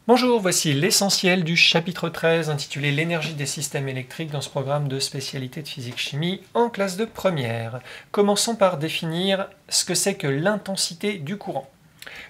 Bonjour, voici l'essentiel du chapitre 13 intitulé L'énergie des systèmes électriques dans ce programme de spécialité de physique-chimie en classe de première. Commençons par définir ce que c'est que l'intensité du courant.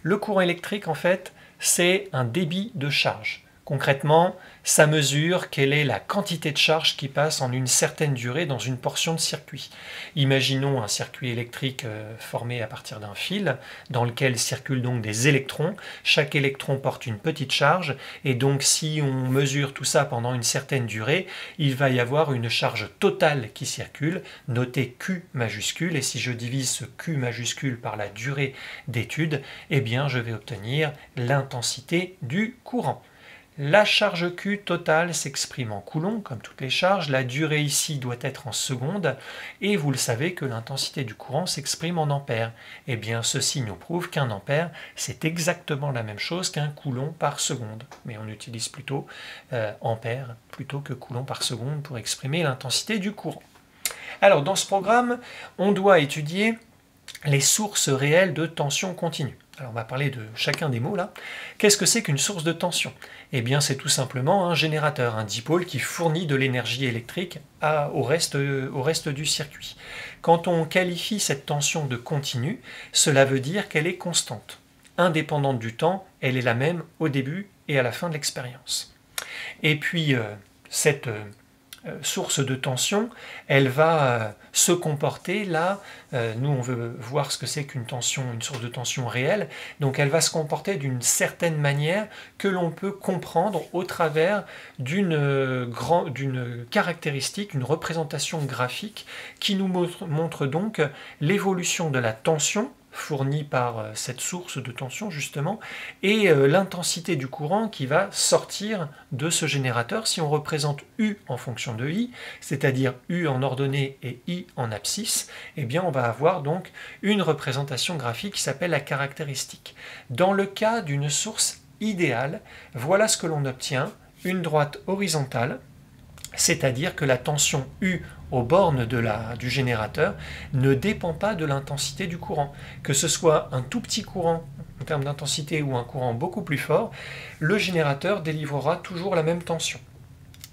Le courant électrique, en fait, c'est un débit de charge. Concrètement, ça mesure quelle est la quantité de charge qui passe en une certaine durée dans une portion de circuit. Imaginons un circuit électrique formé à partir d'un fil dans lequel circulent donc des électrons. Chaque électron porte une petite charge et donc si on mesure tout ça pendant une certaine durée, il va y avoir une charge totale qui circule, notée Q majuscule, et si je divise ce Q majuscule par la durée d'étude, eh bien je vais obtenir l'intensité du courant. La charge Q totale s'exprime en coulombs, comme toutes les charges. La durée ici doit être en secondes. Et vous le savez que l'intensité du courant s'exprime en ampères. Eh bien, ceci nous prouve qu'un ampère, c'est exactement la même chose qu'un coulomb par seconde. Mais on utilise plutôt ampère plutôt que coulomb par seconde pour exprimer l'intensité du courant. Alors, dans ce programme, on doit étudier les sources réelles de tension continue. Alors on va parler de chacun des mots là. Qu'est-ce que c'est qu'une source de tension? Eh bien c'est tout simplement un générateur, un dipôle qui fournit de l'énergie électrique au reste du circuit. Quand on qualifie cette tension de continue, cela veut dire qu'elle est constante. Indépendante du temps, elle est la même au début et à la fin de l'expérience. Et puis cette source de tension, elle va se comporter là, nous on veut voir ce que c'est qu'une tension, une source de tension réelle, donc elle va se comporter d'une certaine manière que l'on peut comprendre au travers d'une caractéristique, une représentation graphique qui nous montre donc l'évolution de la tension fournie par cette source de tension justement, et l'intensité du courant qui va sortir de ce générateur. Si on représente U en fonction de I, c'est-à-dire U en ordonnée et I en abscisse, eh bien on va avoir donc une représentation graphique qui s'appelle la caractéristique. Dans le cas d'une source idéale, voilà ce que l'on obtient, une droite horizontale, c'est-à-dire que la tension U aux bornes du générateur ne dépend pas de l'intensité du courant. Que ce soit un tout petit courant en termes d'intensité ou un courant beaucoup plus fort, le générateur délivrera toujours la même tension.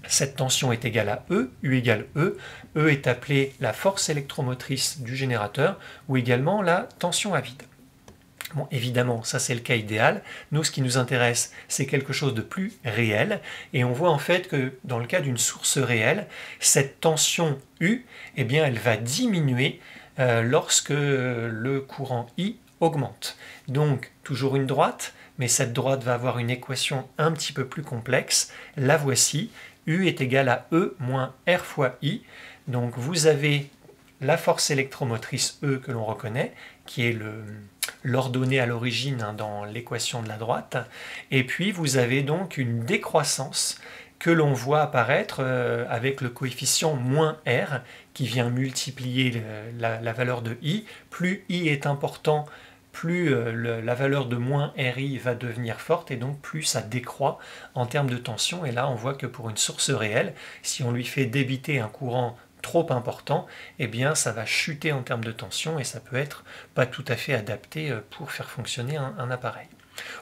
Cette tension est égale à E, U égale E. E est appelée la force électromotrice du générateur ou également la tension à vide. Bon, évidemment, ça c'est le cas idéal. Nous, ce qui nous intéresse, c'est quelque chose de plus réel. Et on voit en fait que dans le cas d'une source réelle, cette tension U, eh bien, elle va diminuer lorsque le courant I augmente. Donc, toujours une droite, mais cette droite va avoir une équation un petit peu plus complexe. La voici. U est égal à E moins R fois I. Donc, vous avez la force électromotrice E que l'on reconnaît, qui est l'ordonnée à l'origine dans l'équation de la droite, et puis vous avez donc une décroissance que l'on voit apparaître avec le coefficient moins R qui vient multiplier la valeur de I. Plus I est important, plus la valeur de moins RI va devenir forte et donc plus ça décroît en termes de tension. Et là on voit que pour une source réelle, si on lui fait débiter un courant trop important, eh bien ça va chuter en termes de tension et ça peut être pas tout à fait adapté pour faire fonctionner un appareil.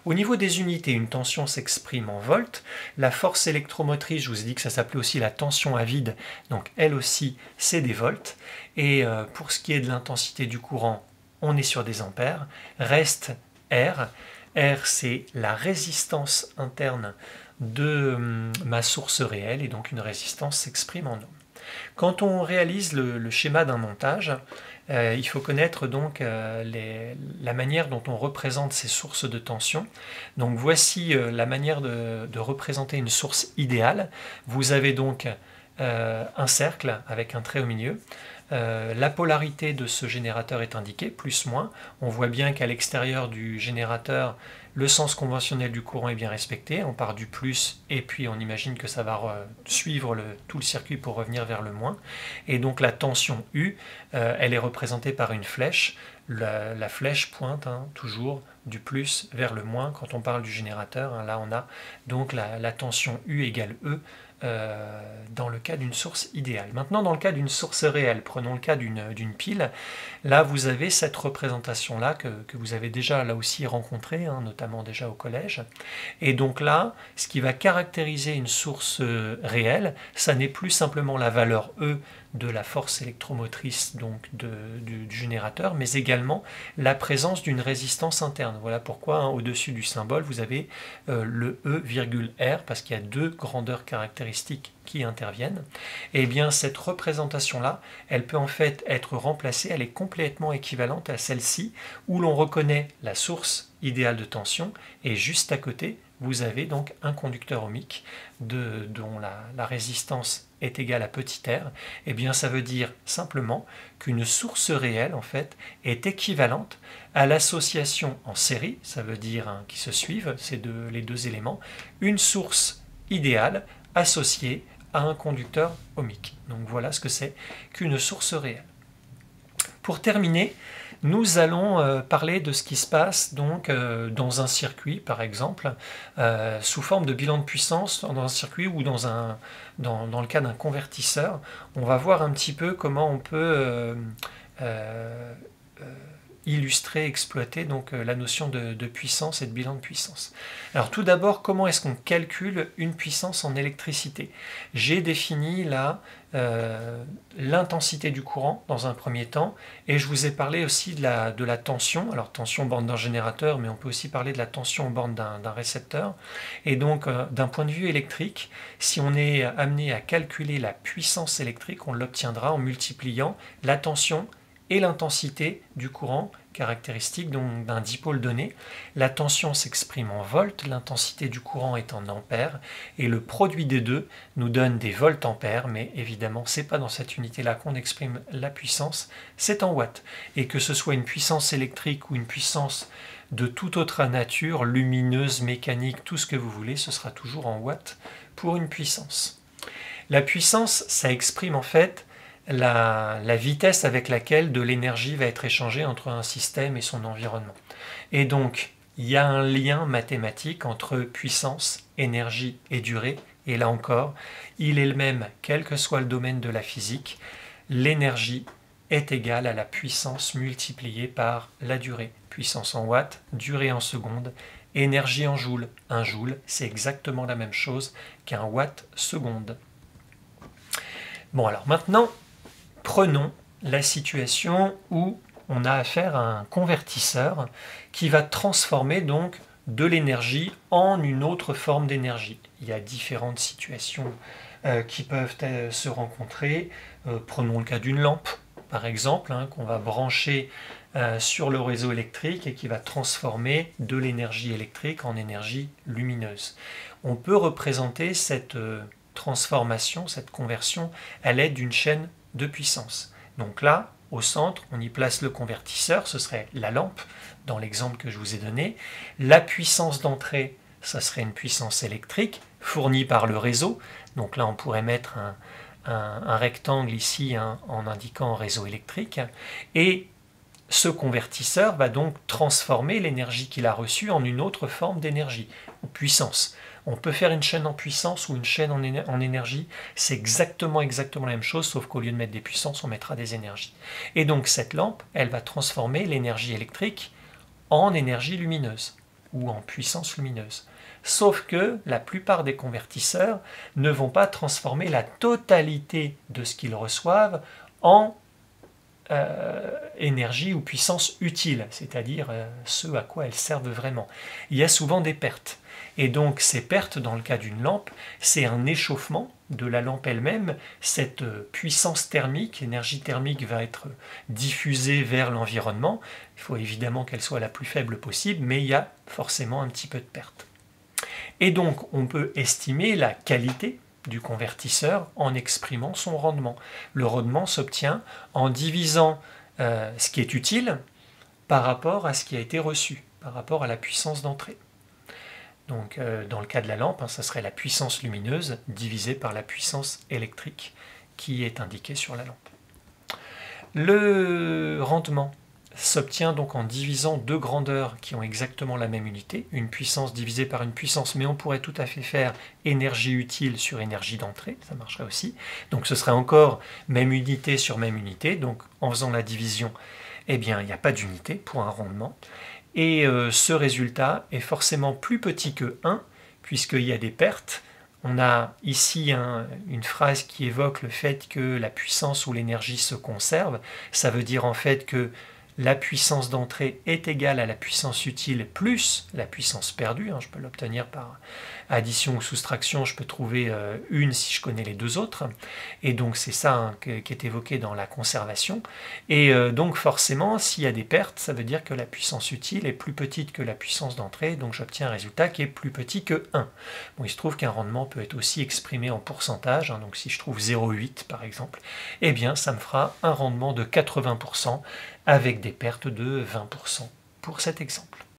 Au niveau des unités, une tension s'exprime en volts. La force électromotrice, je vous ai dit que ça s'appelait aussi la tension à vide, donc elle aussi c'est des volts. Et pour ce qui est de l'intensité du courant, on est sur des ampères. Reste R. R c'est la résistance interne de ma source réelle et donc une résistance s'exprime en ohms. Quand on réalise le schéma d'un montage, il faut connaître donc la manière dont on représente ces sources de tension. Donc voici la manière de représenter une source idéale. Vous avez donc un cercle avec un trait au milieu. La polarité de ce générateur est indiquée, plus, moins. On voit bien qu'à l'extérieur du générateur, le sens conventionnel du courant est bien respecté. On part du plus et puis on imagine que ça va suivre tout le circuit pour revenir vers le moins. Et donc la tension U, elle est représentée par une flèche. la flèche pointe toujours du plus vers le moins quand on parle du générateur. Là, on a donc la tension U égale E dans le cas d'une source idéale. Maintenant, dans le cas d'une source réelle, prenons le cas d'une pile, là vous avez cette représentation-là que vous avez déjà là aussi rencontrée, notamment déjà au collège. Et donc là, ce qui va caractériser une source réelle, ça n'est plus simplement la valeur E de la force électromotrice donc du générateur, mais également la présence d'une résistance interne. Voilà pourquoi au-dessus du symbole, vous avez le E,R, parce qu'il y a deux grandeurs caractéristiques qui interviennent. Et bien cette représentation-là, elle peut en fait être remplacée, elle est complètement équivalente à celle-ci, où l'on reconnaît la source idéale de tension, et juste à côté, vous avez donc un conducteur ohmique dont la résistance est égale à petit r. Et bien ça veut dire simplement qu'une source réelle en fait est équivalente à l'association en série, ça veut dire qui se suivent, c'est les deux éléments, une source idéale associée à un conducteur ohmique. Donc voilà ce que c'est qu'une source réelle. Pour terminer, nous allons parler de ce qui se passe donc dans un circuit, par exemple, sous forme de bilan de puissance, dans un circuit ou dans le cas d'un convertisseur. On va voir un petit peu comment on peut illustrer, exploiter donc la notion de puissance et de bilan de puissance. Alors tout d'abord, comment est-ce qu'on calcule une puissance en électricité? J'ai défini là l'intensité du courant dans un premier temps, et je vous ai parlé aussi de la tension, alors tension borne d'un générateur, mais on peut aussi parler de la tension aux bornes d'un récepteur. Et donc d'un point de vue électrique, si on est amené à calculer la puissance électrique, on l'obtiendra en multipliant la tension et l'intensité du courant caractéristique d'un dipôle donné. La tension s'exprime en volts, l'intensité du courant est en ampères, et le produit des deux nous donne des volts-ampères, mais évidemment, c'est pas dans cette unité-là qu'on exprime la puissance, c'est en watts. Et que ce soit une puissance électrique ou une puissance de toute autre nature, lumineuse, mécanique, tout ce que vous voulez, ce sera toujours en watts pour une puissance. La puissance, ça exprime en fait la vitesse avec laquelle de l'énergie va être échangée entre un système et son environnement. Et donc, il y a un lien mathématique entre puissance, énergie et durée, et là encore, il est le même quel que soit le domaine de la physique. L'énergie est égale à la puissance multipliée par la durée. Puissance en watts, durée en secondes, énergie en joules. Un joule, c'est exactement la même chose qu'un watt seconde. Bon, alors maintenant, prenons la situation où on a affaire à un convertisseur qui va transformer donc de l'énergie en une autre forme d'énergie. Il y a différentes situations qui peuvent se rencontrer. Prenons le cas d'une lampe, par exemple, qu'on va brancher sur le réseau électrique et qui va transformer de l'énergie électrique en énergie lumineuse. On peut représenter cette transformation, cette conversion à l'aide d'une chaîne de puissance. Donc là, au centre, on y place le convertisseur, ce serait la lampe, dans l'exemple que je vous ai donné. La puissance d'entrée, ça serait une puissance électrique fournie par le réseau. Donc là, on pourrait mettre un rectangle ici en indiquant réseau électrique. Et ce convertisseur va donc transformer l'énergie qu'il a reçue en une autre forme d'énergie, ou puissance. On peut faire une chaîne en puissance ou une chaîne en énergie, c'est exactement la même chose, sauf qu'au lieu de mettre des puissances, on mettra des énergies. Et donc cette lampe, elle va transformer l'énergie électrique en énergie lumineuse, ou en puissance lumineuse. Sauf que la plupart des convertisseurs ne vont pas transformer la totalité de ce qu'ils reçoivent en énergie ou puissance utile, c'est-à-dire ce à quoi elles servent vraiment. Il y a souvent des pertes. Et donc ces pertes, dans le cas d'une lampe, c'est un échauffement de la lampe elle-même. Cette puissance thermique, l'énergie thermique va être diffusée vers l'environnement. Il faut évidemment qu'elle soit la plus faible possible, mais il y a forcément un petit peu de perte. Et donc on peut estimer la qualité du convertisseur en exprimant son rendement. Le rendement s'obtient en divisant ce qui est utile par rapport à ce qui a été reçu, par rapport à la puissance d'entrée. Donc dans le cas de la lampe, ça serait la puissance lumineuse divisée par la puissance électrique qui est indiquée sur la lampe. Le rendement, s'obtient donc en divisant deux grandeurs qui ont exactement la même unité, une puissance divisée par une puissance, mais on pourrait tout à fait faire énergie utile sur énergie d'entrée, ça marcherait aussi. Donc ce serait encore même unité sur même unité, donc en faisant la division, eh bien il n'y a pas d'unité pour un rendement. Et ce résultat est forcément plus petit que 1, puisqu'il y a des pertes. On a ici une phrase qui évoque le fait que la puissance ou l'énergie se conserve. Ça veut dire en fait que la puissance d'entrée est égale à la puissance utile plus la puissance perdue. Je peux l'obtenir par addition ou soustraction, je peux trouver une si je connais les deux autres. Et donc c'est ça qui est évoqué dans la conservation. Et donc forcément, s'il y a des pertes, ça veut dire que la puissance utile est plus petite que la puissance d'entrée, donc j'obtiens un résultat qui est plus petit que 1. Bon, il se trouve qu'un rendement peut être aussi exprimé en pourcentage, donc si je trouve 0,8 par exemple, eh bien ça me fera un rendement de 80%, avec des pertes de 20% pour cet exemple.